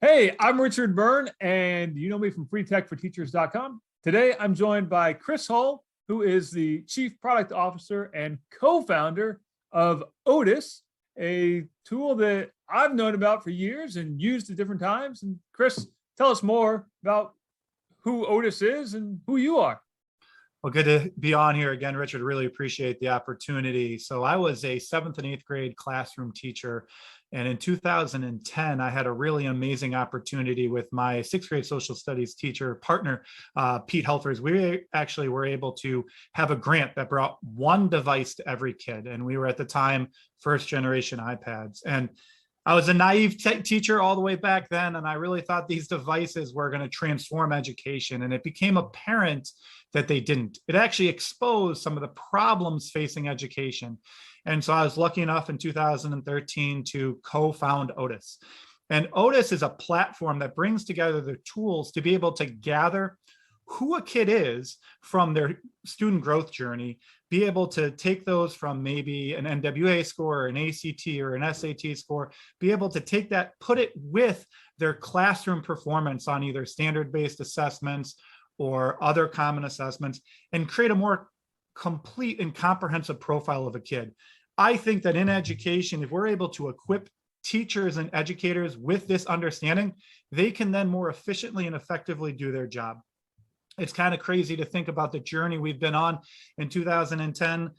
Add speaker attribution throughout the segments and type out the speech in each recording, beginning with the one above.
Speaker 1: Hey, I'm Richard Byrne, and you know me from freetechforteachers.com. Today, I'm joined by Chris Hull, who is the Chief Product Officer and co-founder of Otus, a tool that I've known about for years and used at different times. And Chris, tell us more about who Otus is and who you are.
Speaker 2: Well, good to be on here again, Richard. Really appreciate the opportunity. So I was a 7th and 8th grade classroom teacher. And in 2010, I had a really amazing opportunity with my 6th grade social studies teacher partner, Pete Helfers. We actually were able to have a grant that brought one device to every kid. And we were at the time, first generation iPads. And I was a naive teacher all the way back then, and I really thought these devices were going to transform education. And it became apparent that they didn't. It actually exposed some of the problems facing education. And so I was lucky enough in 2013 to co-found Otus. And Otus is a platform that brings together the tools to be able to gather who a kid is from their student growth journey, be able to take those from maybe an NWA score or an ACT or an SAT score, be able to take that, put it with their classroom performance on either standard-based assessments or other common assessments, and create a more complete and comprehensive profile of a kid. I think that in education, if we're able to equip teachers and educators with this understanding, they can then more efficiently and effectively do their job. It's kind of crazy to think about the journey we've been on in 2010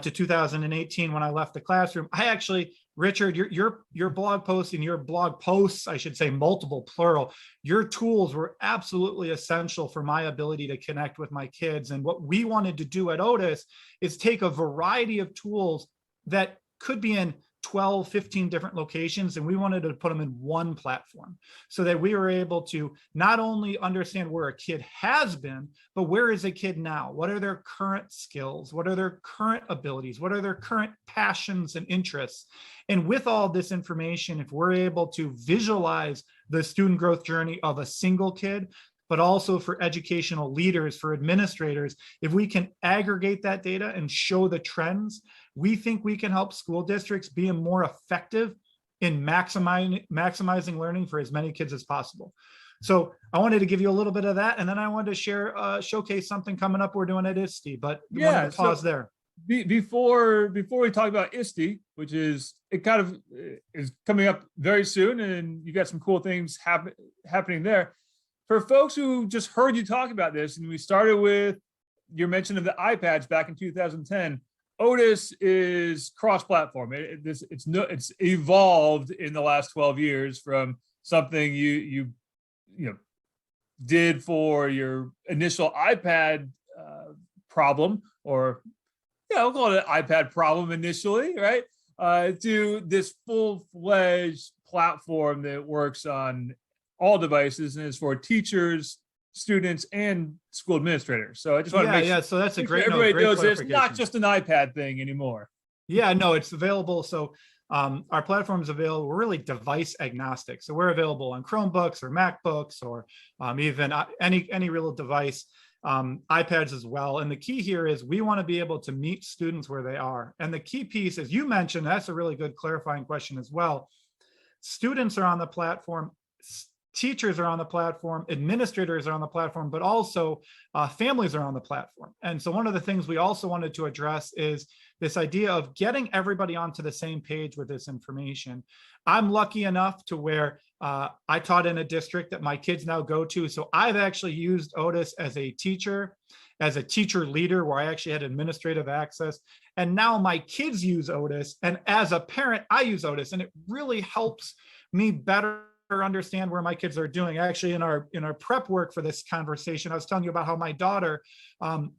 Speaker 2: to 2018 when I left the classroom. I actually, Richard, your blog post and your blog posts, I should say multiple plural, your tools were absolutely essential for my ability to connect with my kids. And what we wanted to do at Otus is take a variety of tools that could be in 12, 15 different locations, and we wanted to put them in one platform so that we were able to not only understand where a kid has been, but where is a kid now? What are their current skills? What are their current abilities? What are their current passions and interests? And with all this information, if we're able to visualize the student growth journey of a single kid, but also for educational leaders, for administrators, if we can aggregate that data and show the trends, we think we can help school districts be more effective in maximizing learning for as many kids as possible. So I wanted to give you a little bit of that, and then I wanted to share, showcase something coming up we're doing at ISTE, but wanted to pause there.
Speaker 1: Before we talk about ISTE, which is is coming up very soon, and you got some cool things happening there. For folks who just heard you talk about this, and we started with your mention of the iPads back in 2010, Otus is cross-platform. It's evolved in the last 12 years from something you did for your initial iPad problem, or we'll call it an iPad problem initially, right? To this full-fledged platform that works on all devices and is for teachers, students, and school administrators. So I just want to make sure,
Speaker 2: so that's a great
Speaker 1: everybody
Speaker 2: great
Speaker 1: knows it's not just an iPad thing anymore.
Speaker 2: Yeah, no, it's available. So our platform is available. We're really device agnostic. So we're available on Chromebooks or MacBooks or even any real device, iPads as well. And the key here is we want to be able to meet students where they are. And the key piece, as you mentioned, that's a really good clarifying question as well. Students are on the platform. Teachers are on the platform, administrators are on the platform, but also families are on the platform. And so one of the things we also wanted to address is this idea of getting everybody onto the same page with this information. I'm lucky enough to where I taught in a district that my kids now go to. So I've actually used Otus as a teacher leader, where I actually had administrative access. And now my kids use Otus. And as a parent, I use Otus, and it really helps me better understand where my kids are doing. Actually, in our prep work for this conversation, I was telling you about how my daughter,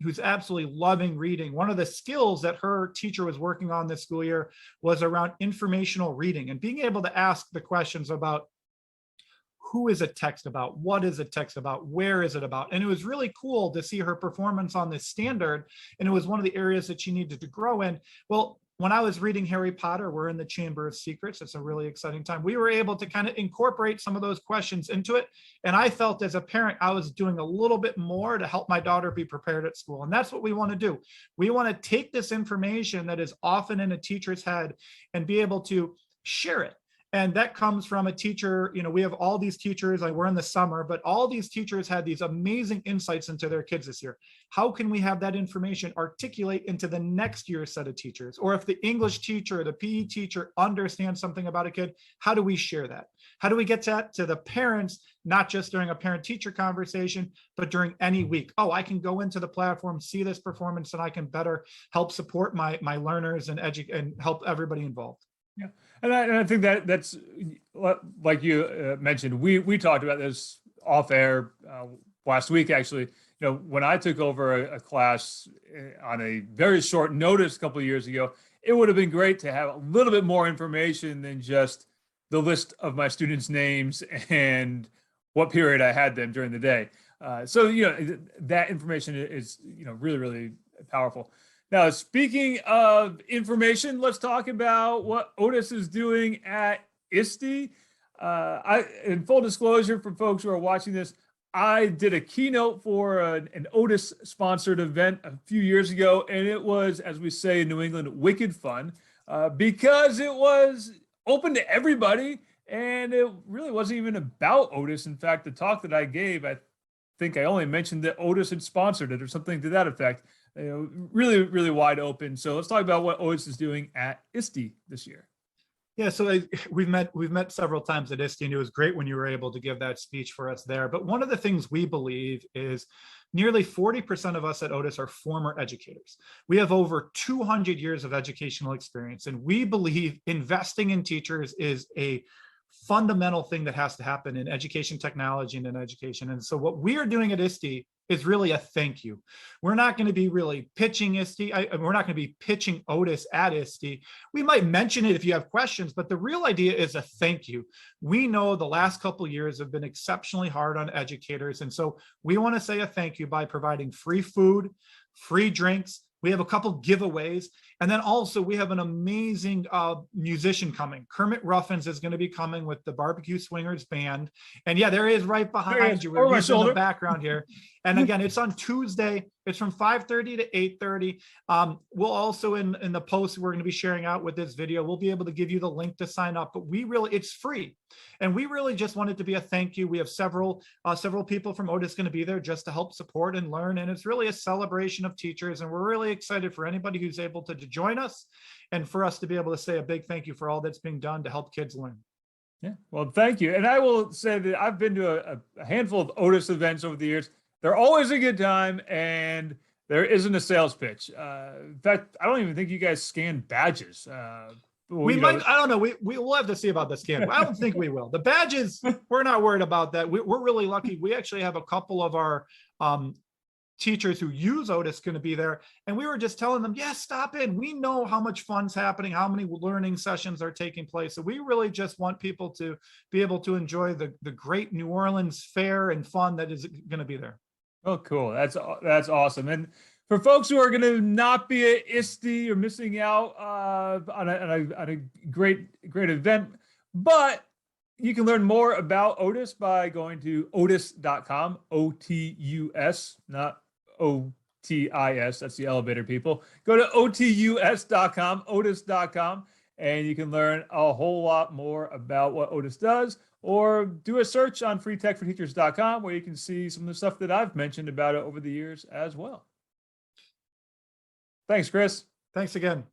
Speaker 2: who's absolutely loving reading, one of the skills that her teacher was working on this school year was around informational reading and being able to ask the questions about who is a text about, what is a text about, where is it about. And it was really cool to see her performance on this standard, and it was one of the areas that she needed to grow in. Well, when I was reading Harry Potter, we're in the Chamber of Secrets. It's a really exciting time. We were able to kind of incorporate some of those questions into it. And I felt as a parent, I was doing a little bit more to help my daughter be prepared at school. And that's what we want to do. We want to take this information that is often in a teacher's head and be able to share it And that comes from a teacher, we have all these teachers, like we're in the summer, but all these teachers had these amazing insights into their kids this year. How can we have that information articulate into the next year's set of teachers? Or if the English teacher or the PE teacher understands something about a kid, how do we share that? How do we get that to the parents, not just during a parent-teacher conversation, but during any week? Oh, I can go into the platform, see this performance, and I can better help support my learners and help everybody involved.
Speaker 1: Yeah, and I think that's like you mentioned. We talked about this off air last week, actually. When I took over a class on a very short notice a couple of years ago, it would have been great to have a little bit more information than just the list of my students' names and what period I had them during the day. So that information is really, really powerful. Now, speaking of information, let's talk about what Otus is doing at ISTE. In full disclosure for folks who are watching this, I did a keynote for an Otus sponsored event a few years ago, and it was, as we say in New England, wicked fun because it was open to everybody, and it really wasn't even about Otus. In fact, the talk that I gave, I think I only mentioned that Otus had sponsored it or something to that effect. Really, really wide open. So let's talk about what Otus is doing at ISTE this year.
Speaker 2: Yeah, so we've met several times at ISTE, and it was great when you were able to give that speech for us there. But one of the things we believe is nearly 40% of us at Otus are former educators. We have over 200 years of educational experience, and we believe investing in teachers is a fundamental thing that has to happen in education technology and in education. And so what we are doing at ISTE is really a thank you. We're not going to be really pitching ISTE. We're not going to be pitching Otus at ISTE. We might mention it if you have questions, but the real idea is a thank you. We know the last couple of years have been exceptionally hard on educators. And so we want to say a thank you by providing free food, free drinks. We have a couple giveaways. And then also we have an amazing musician coming. Kermit Ruffins is going to be coming with the Barbecue Swingers Band. And yeah, there he is right behind you. We're in the background here. And again, it's on Tuesday. It's from 5:30 to 8:30. We'll also in the post we're going to be sharing out with this video, we'll be able to give you the link to sign up, but it's free. And we really just want it to be a thank you. We have several people from Otus going to be there just to help support and learn. And it's really a celebration of teachers. And we're really excited for anybody who's able to join us and for us to be able to say a big thank you for all that's being done to help kids learn.
Speaker 1: Yeah, well, thank you. And I will say that I've been to a handful of Otus events over the years. They're always a good time, and there isn't a sales pitch. In fact, I don't even think you guys scan badges.
Speaker 2: We might, I don't know. We'll have to see about the scan. I don't think we will. The badges, we're not worried about that. We're really lucky. We actually have a couple of our teachers who use Otus going to be there. And we were just telling them, yes, stop in. We know how much fun's happening, how many learning sessions are taking place. So we really just want people to be able to enjoy the great New Orleans fair and fun that is going to be there.
Speaker 1: Oh, cool. That's awesome. And for folks who are going to not be at ISTE or missing out on a great event, but you can learn more about Otus by going to otus.com, O-T-U-S, not O-T-I-S. That's the elevator people. Go to otus.com, otus.com, and you can learn a whole lot more about what Otus does, or do a search on freetechforteachers.com where you can see some of the stuff that I've mentioned about it over the years as well. Thanks, Chris.
Speaker 2: Thanks again.